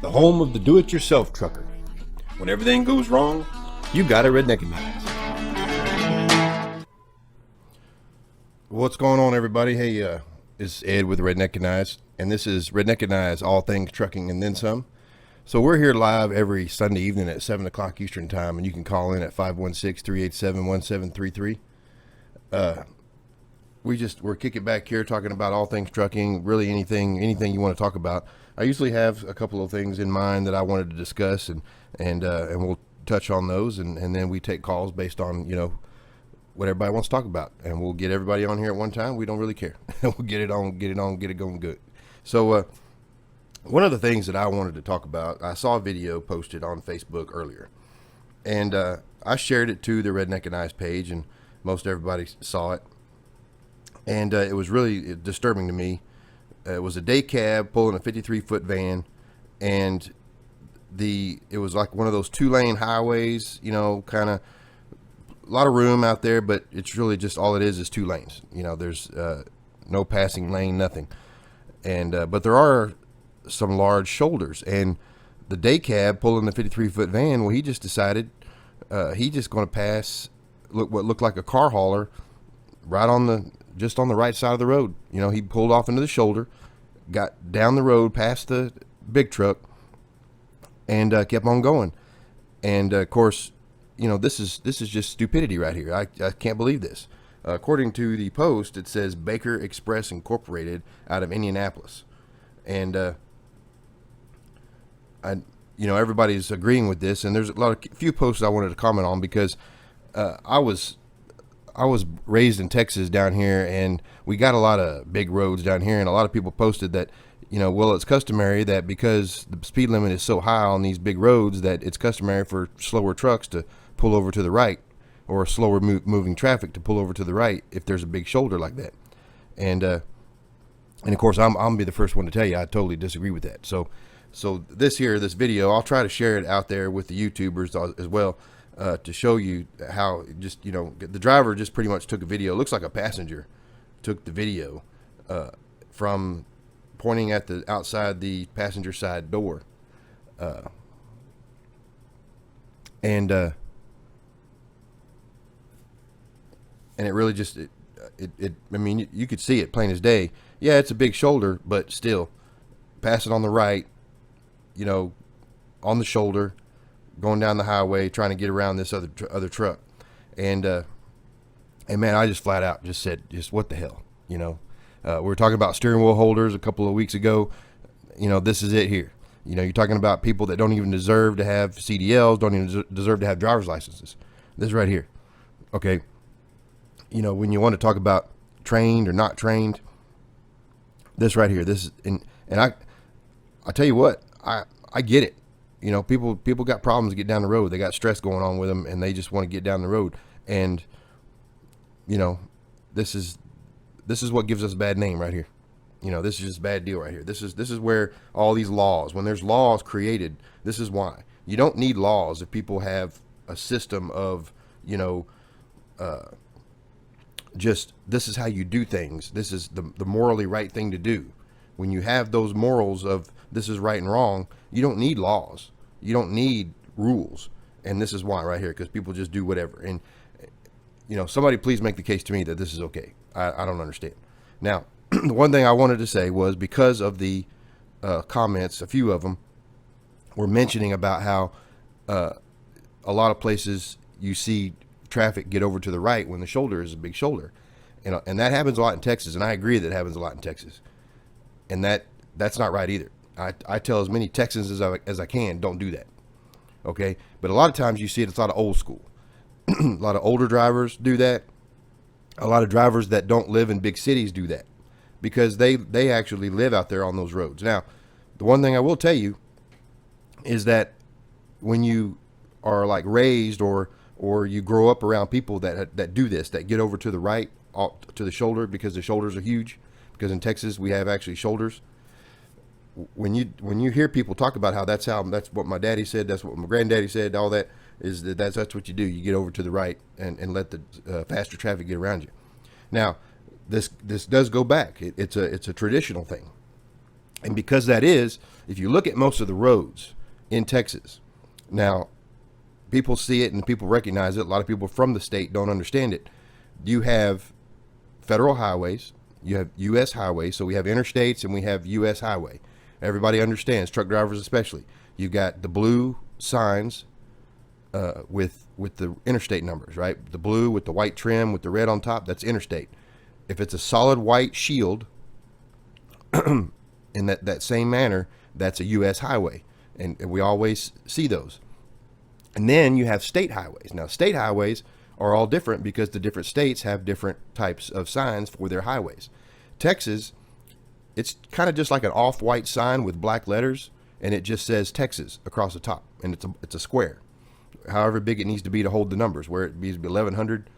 the home of the do-it-yourself trucker. When everything goes wrong, you got a Redneckanize. What's going on, everybody? Hey, it's Ed with Redneckanize, and this is Redneckanize, all things trucking and then some. So we're here live every Sunday evening at 7 o'clock Eastern Time, and you can call in at 516-387-1733. We're kicking back here talking about all things trucking, really anything you want to talk about. I usually have a couple of things in mind that I wanted to discuss, and we'll touch on those, and then we take calls based on, what everybody wants to talk about, and we'll get everybody on here at one time. We don't really care. We'll get it going good. So one of the things that I wanted to talk about, I saw a video posted on Facebook earlier, and I shared it to the Redneckanize page, and most everybody saw it. And it was really disturbing to me. It was a day cab pulling a 53-foot van, and it was like one of those 2-lane highways, kind of a lot of room out there, but it's really just all it is 2 lanes. There's no passing lane, nothing. And but there are some large shoulders, and the day cab pulling the 53-foot van, well, he just decided he just going to pass what looked like a car hauler right on the right side of the road. He pulled off into the shoulder, got down the road past the big truck, and kept on going. And of course, this is just stupidity right here. I can't believe this. According to the Post, it says Baker Express Incorporated out of Indianapolis, and everybody's agreeing with this. And there's a few posts I wanted to comment on, because I was raised in Texas down here, and we got a lot of big roads down here, and a lot of people posted that, it's customary that because the speed limit is so high on these big roads that it's customary for slower trucks to pull over to the right, or slower moving traffic to pull over to the right if there's a big shoulder like that. And of course, I'm gonna be the first one to tell you I totally disagree with that. So this video, I'll try to share it out there with the YouTubers as well, to show you how the driver just pretty much took a video. It looks like a passenger took the video from pointing at the outside the passenger side door, and it really just I mean, you could see it plain as day. Yeah, it's a big shoulder, but still passing on the right, on the shoulder, going down the highway, trying to get around this other truck. And man, I just flat out just said, what the hell, we were talking about steering wheel holders a couple of weeks ago. This is it here. You're talking about people that don't even deserve to have CDLs, don't even deserve to have driver's licenses. This right here. Okay. When you want to talk about trained or not trained, this right here, this is, and I tell you what, I get it. People got problems to get down the road. They got stress going on with them, and they just want to get down the road. And, this is what gives us a bad name right here. This is just a bad deal right here. This is where all these laws, when there's laws created, this is why. You don't need laws if people have a system of, just this is how you do things. This is the morally right thing to do. When you have those morals of this is right and wrong, you don't need laws. You don't need rules. And this is why right here, because people just do whatever. And, somebody please make the case to me that this is okay. I don't understand. Now, the one thing I wanted to say was, because of the comments, a few of them were mentioning about how a lot of places you see traffic get over to the right when the shoulder is a big shoulder. And that happens a lot in Texas, and I agree that happens a lot in Texas. And that's not right either. I tell as many Texans as I can, don't do that. Okay? But a lot of times you see it's a lot of old school. A lot of older drivers do that. A lot of drivers that don't live in big cities do that, because they actually live out there on those roads. Now, the one thing I will tell you is that when you are like raised or you grow up around people that do this, that get over to the right, to the shoulder, because the shoulders are huge, because in Texas we have actually shoulders. When you hear people talk about how that's what my daddy said, that's what my granddaddy said, all that, is that's what you do. You get over to the right and let the faster traffic get around you. Now, this does go back. It's a traditional thing. And because that is, if you look at most of the roads in Texas, now people see it and people recognize it. A lot of people from the state don't understand it. You have federal highways, you have U.S. highways, so we have interstates and we have U.S. highway. Everybody understands, truck drivers especially. You got the blue signs with the interstate numbers, right? The blue with the white trim with the red on top, that's interstate. If it's a solid white shield in that same manner, that's a U.S. highway, and we always see those. And then you have state highways. Now, state highways are all different because the different states have different types of signs for their highways. Texas, it's kind of just like an off-white sign with black letters, and it just says Texas across the top, and it's a square, however big it needs to be to hold the numbers, where it needs to be 1100,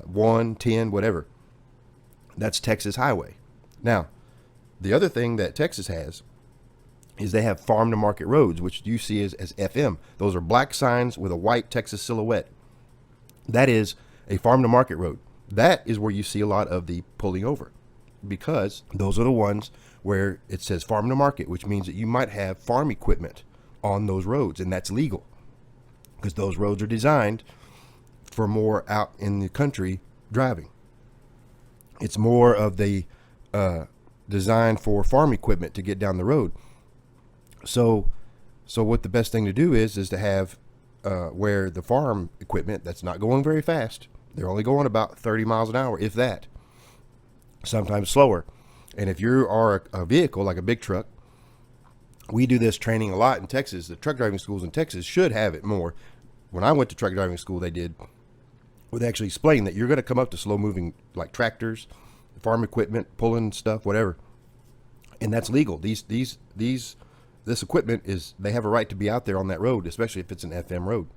1, 10, whatever. That's Texas highway. Now, the other thing that Texas has is they have farm to market roads, which you see as FM. Those are black signs with a white Texas silhouette. That is a farm to market road. That is where you see a lot of the pulling over, because those are the ones where it says farm to market, which means that you might have farm equipment on those roads, and that's legal because those roads are designed for more out in the country driving. It's more of the designed for farm equipment to get down the road. So what the best thing to do is to have where the farm equipment that's not going very fast, they're only going about 30 miles an hour, if that, sometimes slower. And if you are a vehicle like a big truck, we do this training a lot in Texas. The truck driving schools in Texas should have it more. When I went to truck driving school, they did, where they actually explain that you're going to come up to slow moving like tractors, farm equipment, pulling stuff, whatever, and that's legal. This equipment they have a right to be out there on that road, especially if it's an FM road.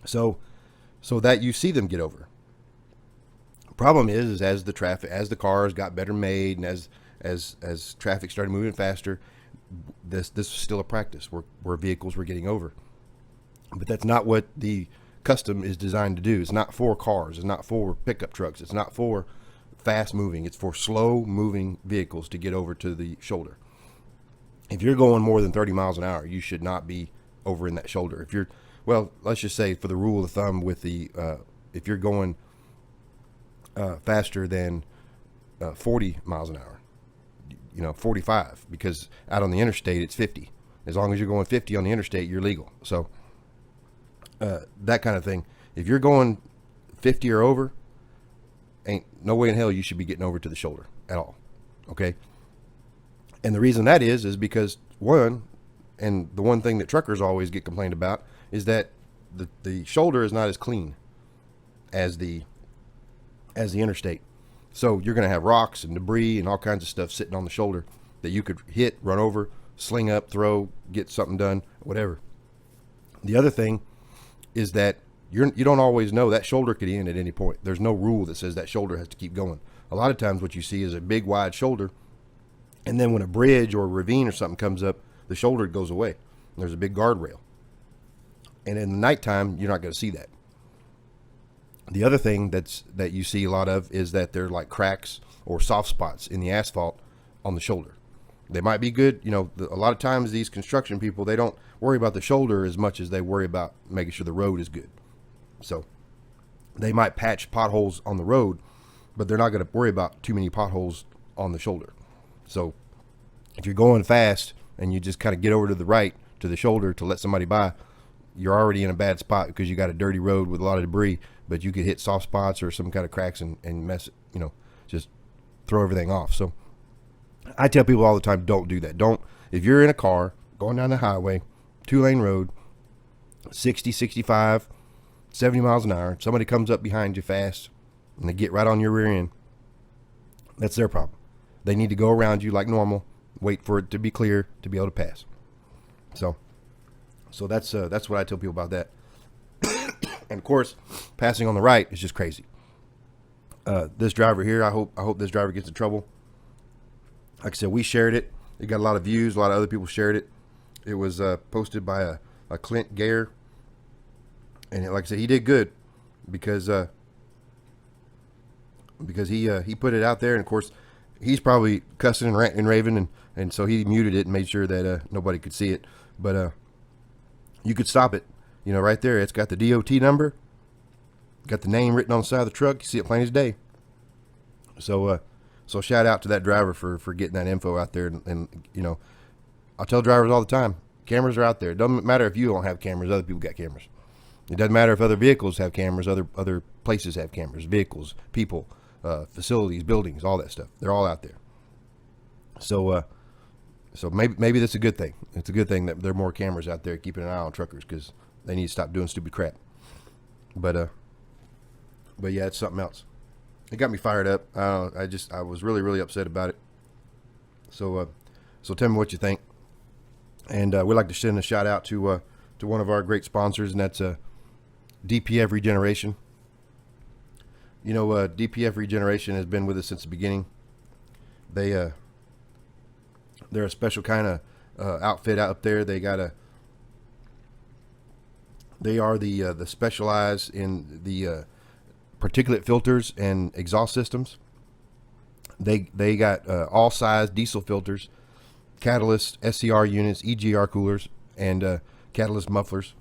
So that you see them get over. Problem is as the cars got better made, and as traffic started moving faster, this was still a practice where vehicles were getting over. But that's not what the custom is designed to do. It's not for cars. It's not for pickup trucks. It's not for fast moving. It's for slow moving vehicles to get over to the shoulder. If you're going more than 30 miles an hour, you should not be over in that shoulder. If you're, well, let's just say for the rule of thumb with if you're going faster than 40 miles an hour, 45, because out on the interstate, it's 50. As long as you're going 50 on the interstate, you're legal. So that kind of thing. If you're going 50 or over, ain't no way in hell you should be getting over to the shoulder at all. Okay. And the reason that is because one thing that truckers always get complained about is that the shoulder is not as clean as the interstate. So you're going to have rocks and debris and all kinds of stuff sitting on the shoulder that you could hit, run over, sling up, throw, get something done, whatever. The other thing is that you don't always know that shoulder could end at any point. There's no rule that says that shoulder has to keep going. A lot of times what you see is a big wide shoulder, and then when a bridge or a ravine or something comes up, the shoulder goes away. There's a big guardrail. And in the nighttime, you're not going to see that. The other thing that you see a lot of is that there are like cracks or soft spots in the asphalt on the shoulder. They might be good. A lot of times these construction people, they don't worry about the shoulder as much as they worry about making sure the road is good. So they might patch potholes on the road, but they're not going to worry about too many potholes on the shoulder. So if you're going fast and you just kind of get over to the right to the shoulder to let somebody by, you're already in a bad spot because you got a dirty road with a lot of debris, but you could hit soft spots or some kind of cracks and mess it, just throw everything off. So I tell people all the time, don't do that. If you're in a car going down the highway, 2-lane road, 60, 65, 70 miles an hour, somebody comes up behind you fast and they get right on your rear end, that's their problem. They need to go around you like normal, wait for it to be clear to be able to pass. So that's what I tell people about that. And of course, passing on the right is just crazy. This driver here, I hope this driver gets in trouble. Like I said, we shared it. It got a lot of views. A lot of other people shared it. It was posted by a Clint Gayer, and like I said, he did good because he put it out there, and of course, he's probably cussing and ranting and raving, and and so he muted it and made sure that nobody could see it. But you could stop it, right there. It's got the DOT number, got the name written on the side of the truck. You see it plain as day. So shout out to that driver for getting that info out there. And I tell drivers all the time, cameras are out there. It doesn't matter if you don't have cameras, other people got cameras. It doesn't matter if other vehicles have cameras, other places have cameras, vehicles, people, facilities, buildings, all that stuff. They're all out there. So maybe that's a good thing. It's a good thing that there are more cameras out there keeping an eye on truckers, because they need to stop doing stupid crap. But yeah, it's something else. It got me fired up. I was really, really upset about it. So tell me what you think. And we'd like to send a shout out to one of our great sponsors, and that's DPF Regeneration. DPF Regeneration has been with us since the beginning. They're a special kind of outfit out there. They are the specialized in the particulate filters and exhaust systems. They got all size diesel filters, catalyst, SCR units, EGR coolers, and catalyst mufflers.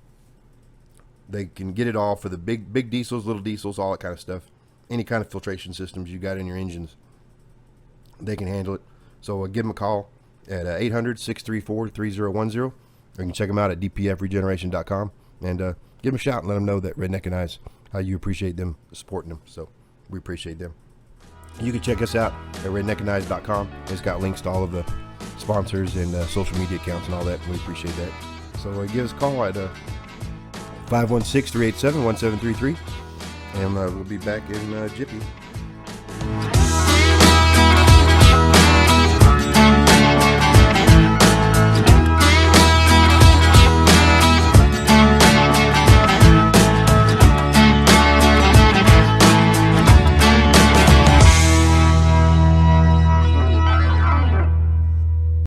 They can get it all for the big diesels, little diesels, all that kind of stuff. Any kind of filtration systems you got in your engines, they can handle it. So give them a call at 800-634-3010. Or you can check them out at dpfregeneration.com and give them a shout and let them know that Redneckanize, how you appreciate them supporting them. So we appreciate them. You can check us out at redneckanize.com. It's got links to all of the sponsors and social media accounts and all that. We appreciate that. So give us a call at 516-387-1733, and we'll be back in Jiffy.